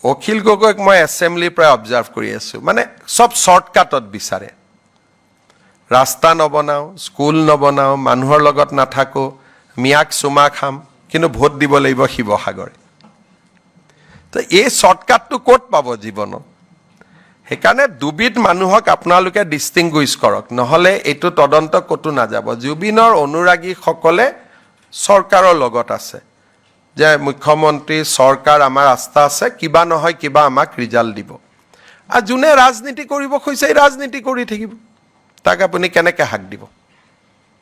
অখিল গগৈক মই এছেম্বলিৰ পৰা অবজাৰ্ভ কৰি আছোঁ মানে চব শ্বৰ্টকাটত বিচাৰে ৰাস্তা নবনাওঁ স্কুল নবনাওঁ মানুহৰ লগত নাথাকোঁ মিয়াক চুমা খাম কিন্তু ভোট দিব লাগিব শিৱসাগৰে তো এই শ্বৰ্টকাটটো ক'ত পাব জীৱনত সেইকাৰণে দুবিধ মানুহক আপোনালোকে ডিষ্টিংগুইছ কৰক নহ'লে এইটো তদন্ত ক'তো নাযাব জুবিনৰ অনুৰাগীসকলে চৰকাৰৰ লগত আছে যে মুখ্যমন্ত্ৰী চৰকাৰ আমাৰ আস্থা আছে কিবা নহয় কিবা আমাক ৰিজাল্ট দিব আৰু যোনে ৰাজনীতি কৰিব খুজিছে ৰাজনীতি কৰি থাকিব তাক আপুনি কেনেকৈ হাক দিব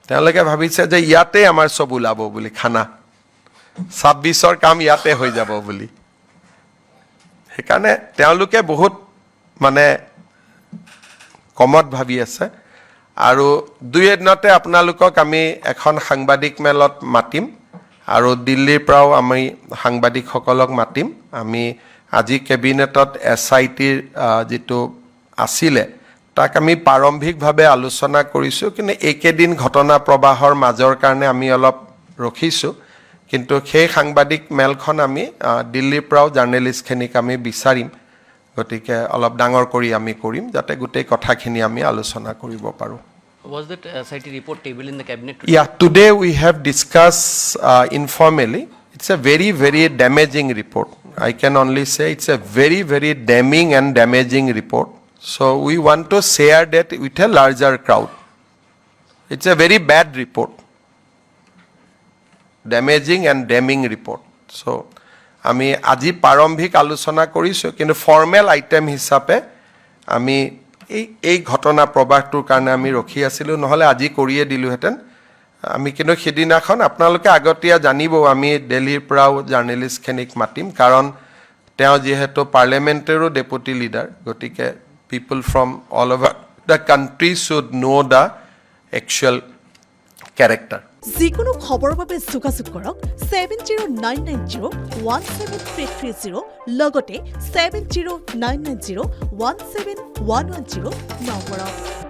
তেওঁলোকে ভাবিছে যে ইয়াতে আমাৰ চব ওলাব বুলি খানা ২৬ৰ কাম ইয়াতে হৈ যাব বুলি সেইকাৰণে তেওঁলোকে বহুত মানে কমত ভাবি আছে আৰু দুই এদিনতে আপোনালোকক আমি এখন সাংবাদিক মেলত মাতিম আৰু দিল্লীৰ পৰাও আমি সাংবাদিকসকলক মাতিম আমি আজি কেবিনেটত SITৰ যিটো আছিলে তাক আমি প্ৰাৰম্ভিকভাৱে আলোচনা কৰিছোঁ কিন্তু একেদিন ঘটনা প্ৰবাহৰ মাজৰ কাৰণে আমি অলপ ৰখিছোঁ কিন্তু সেই সাংবাদিক মেলখন আমি দিল্লীৰ পৰাও জাৰ্নেলিষ্টখিনিক আমি বিচাৰিম গতিকে অলপ ডাঙৰ কৰি আমি কৰিম যাতে গোটেই কথাখিনি আমি আলোচনা কৰিব পাৰোঁ Was that SIT report table in the cabinet today? Yeah, today we have discussed informally. It's a very, very damaging report. I can only say it's a very, very damning and damaging report. So we want to share that with a larger crowd. It's a very bad report. Damaging and damning report. So আমি আজি প্ৰাৰম্ভিক আলোচনা কৰিছোঁ কিন্তু formal item হিচাপে আমি এই ঘটনা প্ৰবাহটোৰ কাৰণে আমি ৰখি আছিলোঁ নহ'লে আজি কৰিয়ে দিলোহেঁতেন আমি কিন্তু সেইদিনাখন আপোনালোকে আগতীয়া জানিব আমি দিল্লীৰ পৰাও জাৰ্নেলিষ্টখিনিক মাতিম কাৰণ তেওঁ যিহেতু পাৰ্লিয়ামেণ্টেৰো ডেপুটি লিডাৰ গতিকে people from all over the country should know' the actual character যিকোনো খবৰৰ বাবে যোগাযোগ কৰক 7099017330 লগতে 7099017110 নম্বৰত